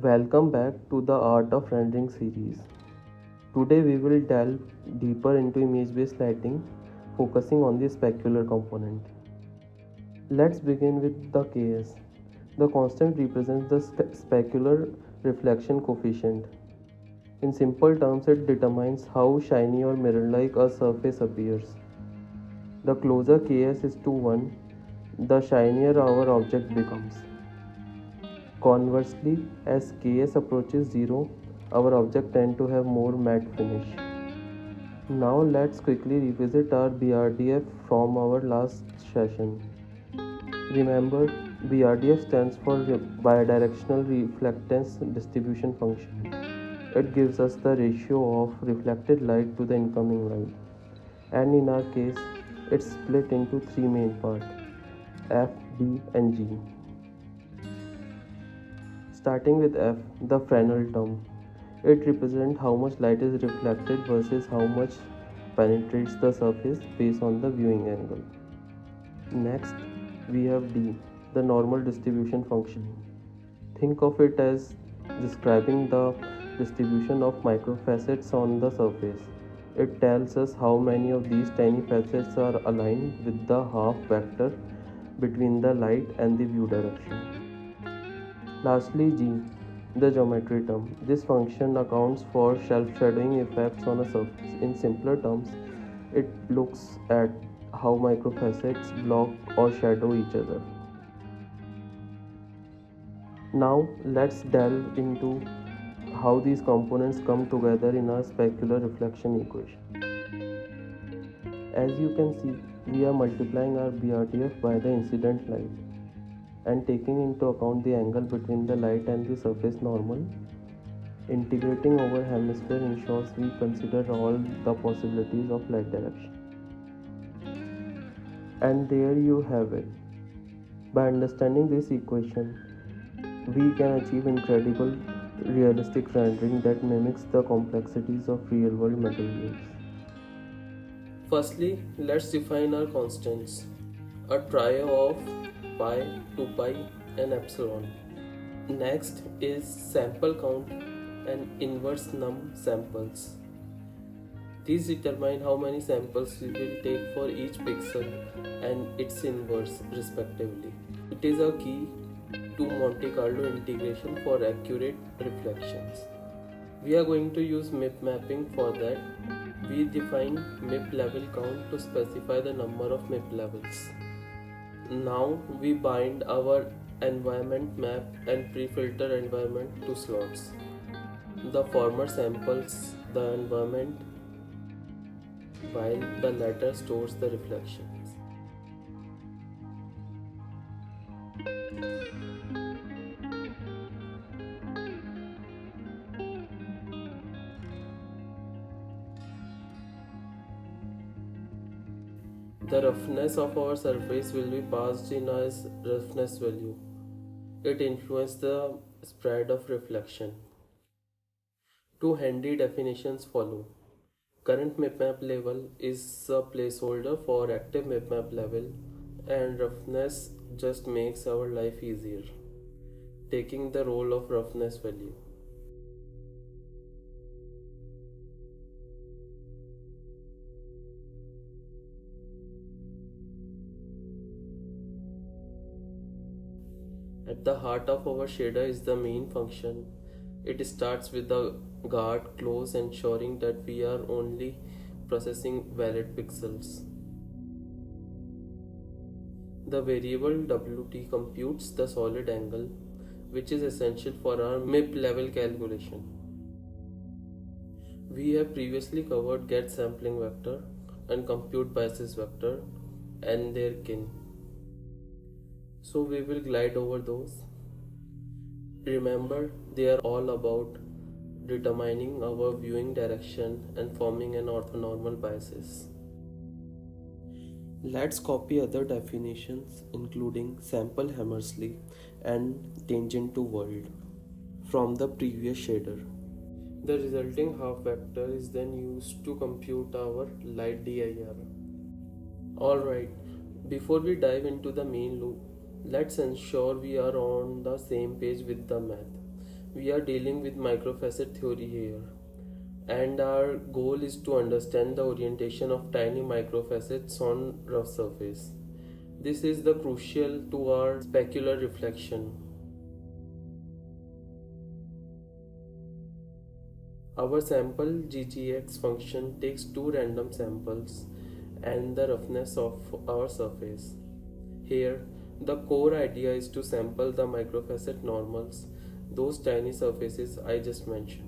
Welcome back to the Art of Rendering series. Today we will delve deeper into image-based lighting, focusing on the specular component. Let's begin with the KS. The constant represents the specular reflection coefficient. In simple terms, it determines how shiny or mirror-like a surface appears. The closer KS is to 1, the shinier our object becomes. Conversely, as Ks approaches 0, our object tends to have more matte finish. Now let's quickly revisit our BRDF from our last session. Remember, BRDF stands for bidirectional reflectance distribution function. It gives us the ratio of reflected light to the incoming light. And in our case, it's split into three main parts, F, D and G. Starting with F, the Fresnel term. It represents how much light is reflected versus how much penetrates the surface based on the viewing angle. Next, we have D, the normal distribution function. Think of it as describing the distribution of microfacets on the surface. It tells us how many of these tiny facets are aligned with the half vector between the light and the view direction. Lastly, G, the geometry term. This function accounts for self-shadowing effects on a surface. In simpler terms, it looks at how microfacets block or shadow each other. Now, let's delve into how these components come together in our specular reflection equation. As you can see, we are multiplying our BRDF by the incident light and taking into account the angle between the light and the surface normal. Integrating over hemisphere ensures we consider all the possibilities of light direction. And there you have it. By understanding this equation, we can achieve incredible realistic rendering that mimics the complexities of real-world materials. Firstly, let's define our constants. A trio of pi, 2pi and epsilon. Next is sample count and inverse num samples. These determine how many samples we will take for each pixel and its inverse respectively. It is a key to Monte Carlo integration for accurate reflections. We are going to use MIP mapping for that. We define MIP level count to specify the number of MIP levels. Now we bind our environment map and pre-filter environment to slots. The former samples the environment while the latter stores the reflections. The roughness of our surface will be passed in as roughness value. It influences the spread of reflection. Two handy definitions follow. Current mipmap level is a placeholder for active mipmap level, and roughness just makes our life easier, taking the role of roughness value. At the heart of our shader is the main function. It starts with the guard close, ensuring that we are only processing valid pixels. The variable WT computes the solid angle, which is essential for our MIP level calculation. We have previously covered get sampling vector and compute basis vector and their kin. So we will glide over those. Remember, they are all about determining our viewing direction and forming an orthonormal biases. Let's copy other definitions including sample Hammersley and tangent to world from the previous shader. The resulting half vector is then used to compute our light DIR. Alright, before we dive into the main loop, let's ensure we are on the same page with the math. We are dealing with microfacet theory here, and our goal is to understand the orientation of tiny microfacets on rough surface. This is the crucial to our specular reflection. Our sample ggx function takes two random samples and the roughness of our surface. Here, the core idea is to sample the microfacet normals, those tiny surfaces I just mentioned.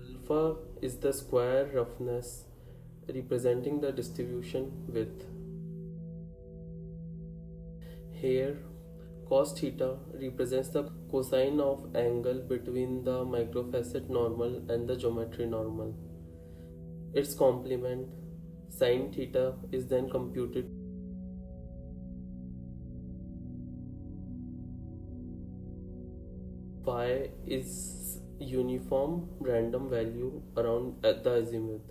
Alpha is the square roughness representing the distribution width. Here, cos theta represents the cosine of angle between the microfacet normal and the geometry normal. Its complement, sin theta, is then computed. Phi is uniform random value around at the azimuth.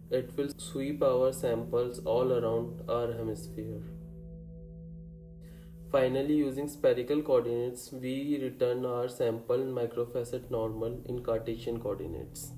It will sweep our samples all around our hemisphere. Finally, using spherical coordinates, we return our sample microfacet normal in Cartesian coordinates.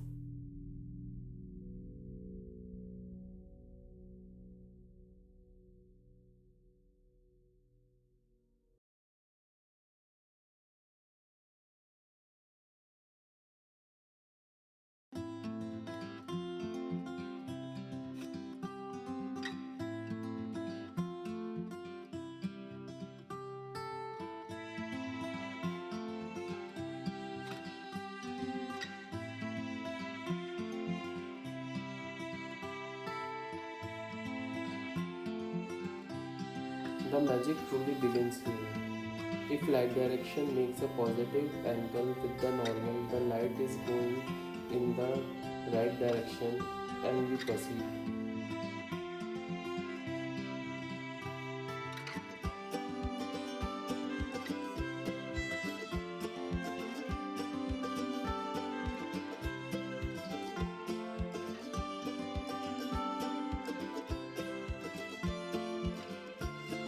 The magic truly begins here. If light direction makes a positive angle with the normal, the light is going in the right direction and we proceed.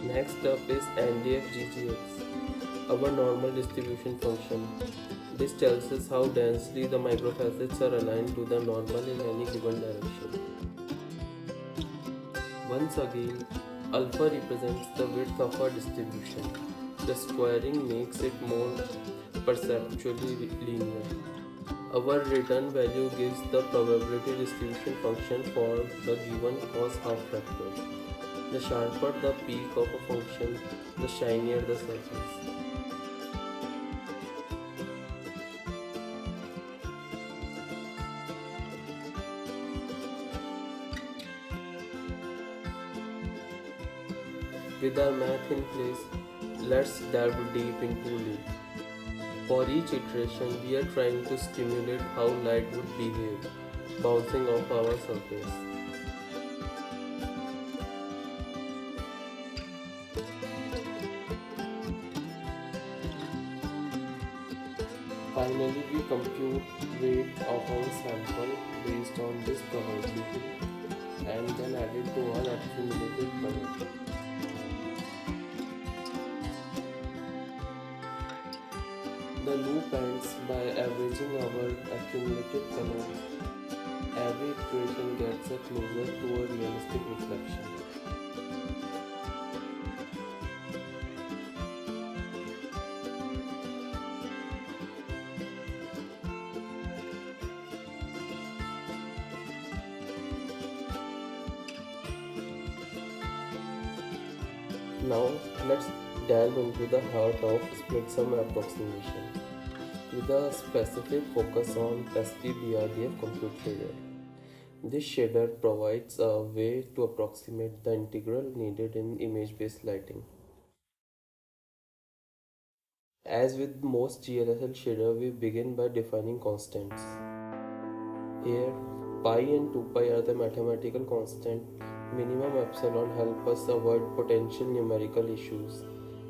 Next up is NDF-GGX, our normal distribution function. This tells us how densely the microfacets are aligned to the normal in any given direction. Once again, alpha represents the width of our distribution. The squaring makes it more perceptually linear. Our return value gives the probability distribution function for the given cos half factor. The sharper the peak of a function, the shinier the surface. With our math in place, let's delve deep into it. For each iteration, we are trying to simulate how light would behave, bouncing off our surface. Finally, we compute weight of our sample based on this probability and then add it to our accumulated color. The loop ends by averaging our accumulated color. Every iteration gets us closer to a realistic reflection. Now let's delve into the heart of split sum approximation with a specific focus on SPBRDF compute shader. This shader provides a way to approximate the integral needed in image-based lighting. As with most GLSL shader, we begin by defining constants. Here, pi and 2pi are the mathematical constant. Minimum epsilon help us avoid potential numerical issues.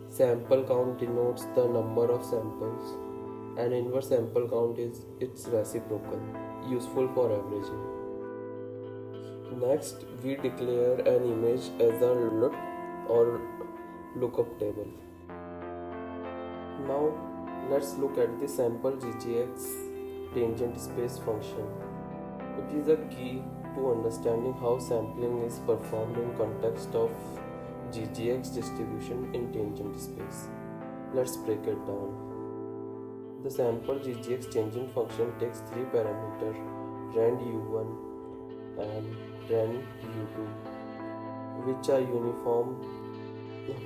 Sample count denotes the number of samples, and inverse sample count is its reciprocal, useful for averaging. Next, we declare an image as a LUT or lookup table. Now, let's look at the sample GGX tangent space function. It is a key to understanding how sampling is performed in context of GGX distribution in tangent space. Let's break it down. The sample GGX tangent function takes three parameters, rand u1 and rand u2, which are uniform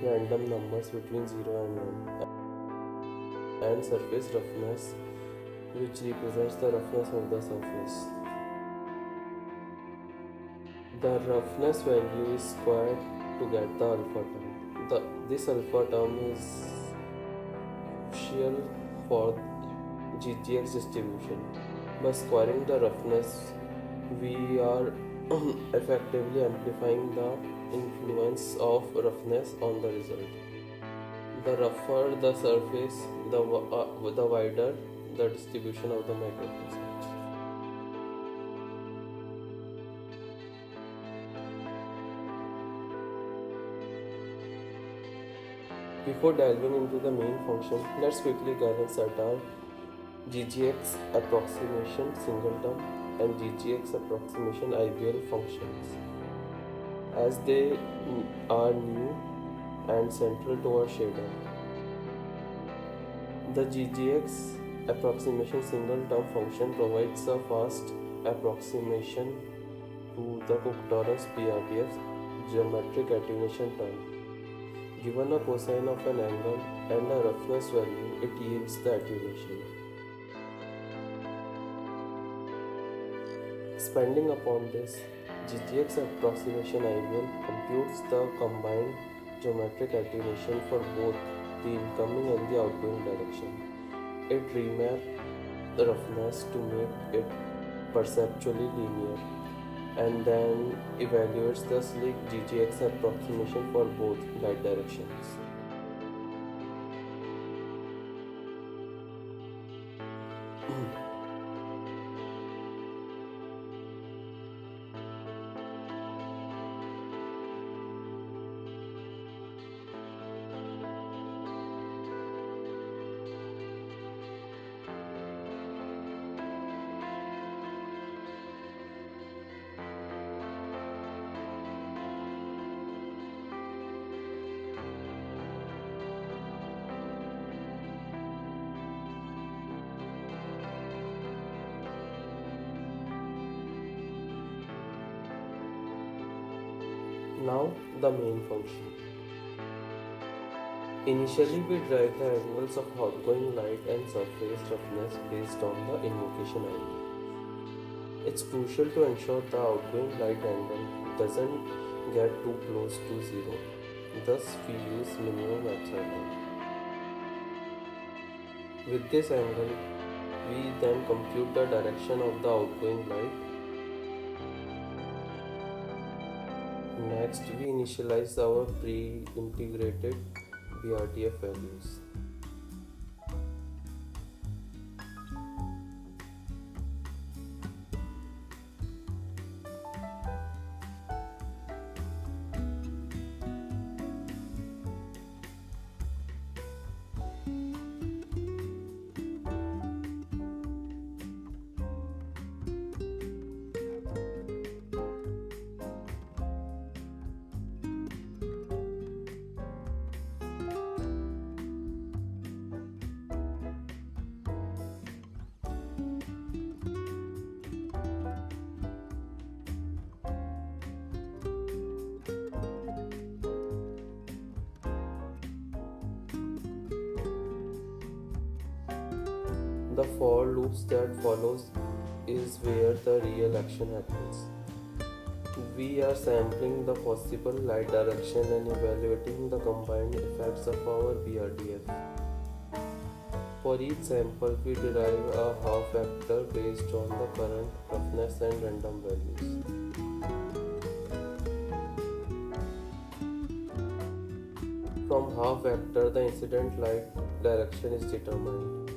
random numbers between 0 and 1, and surface roughness, which represents the roughness of the surface. The roughness value is squared to get the alpha term. This alpha term is crucial for GGX distribution. By squaring the roughness, we are effectively amplifying the influence of roughness on the result. The rougher the surface, the wider the distribution of the micropixels. Before delving into the main function, let's quickly glance at our GGX approximation singleton and GGX approximation IVL functions, as they are new and central to our shader. The GGX approximation singleton function provides a fast approximation to the Cook-Torrance PRDF geometric attenuation term. Given a cosine of an angle and a roughness value, it yields the attenuation. Expanding upon this, GGX approximation IVL computes the combined geometric attenuation for both the incoming and the outgoing direction. It remaps the roughness to make it perceptually linear, and then evaluates the slick GGX approximation for both light directions. Now the main function. Initially, we derive the angles of outgoing light and surface roughness based on the invocation angle. It's crucial to ensure the outgoing light angle doesn't get too close to 0. Thus, we use minimum epsilon. With this angle, we then compute the direction of the outgoing light. Next, we initialize our pre-integrated BRDF values. The for loops that follows is where the real action happens. We are sampling the possible light direction and evaluating the combined effects of our BRDF. For each sample, we derive a half vector based on the current, roughness and random values. From half vector, the incident light direction is determined.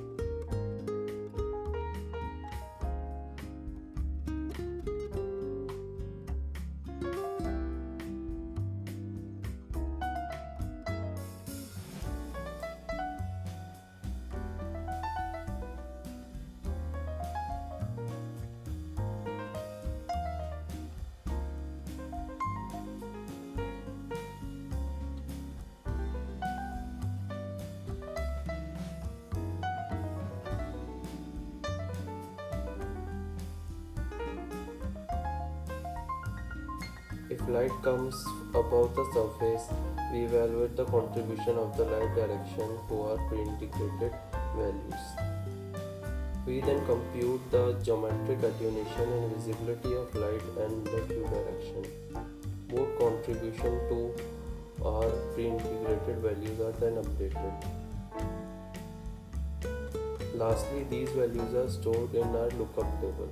If light comes above the surface, we evaluate the contribution of the light direction to our pre-integrated values. We then compute the geometric attenuation and visibility of light and the Q direction. Both contribution to our pre-integrated values are then updated. Lastly, these values are stored in our lookup table.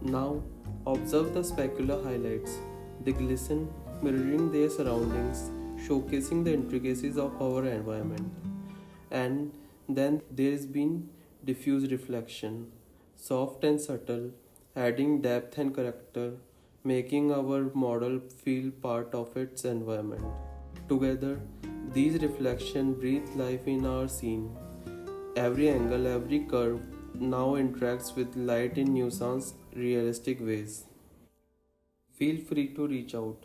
Now, observe the specular highlights. They glisten, mirroring their surroundings, showcasing the intricacies of our environment. And then there has been diffuse reflection, soft and subtle, adding depth and character, making our model feel part of its environment. Together, these reflections breathe life in our scene. Every angle, every curve now interacts with light in nuanced, realistic ways. Feel free to reach out.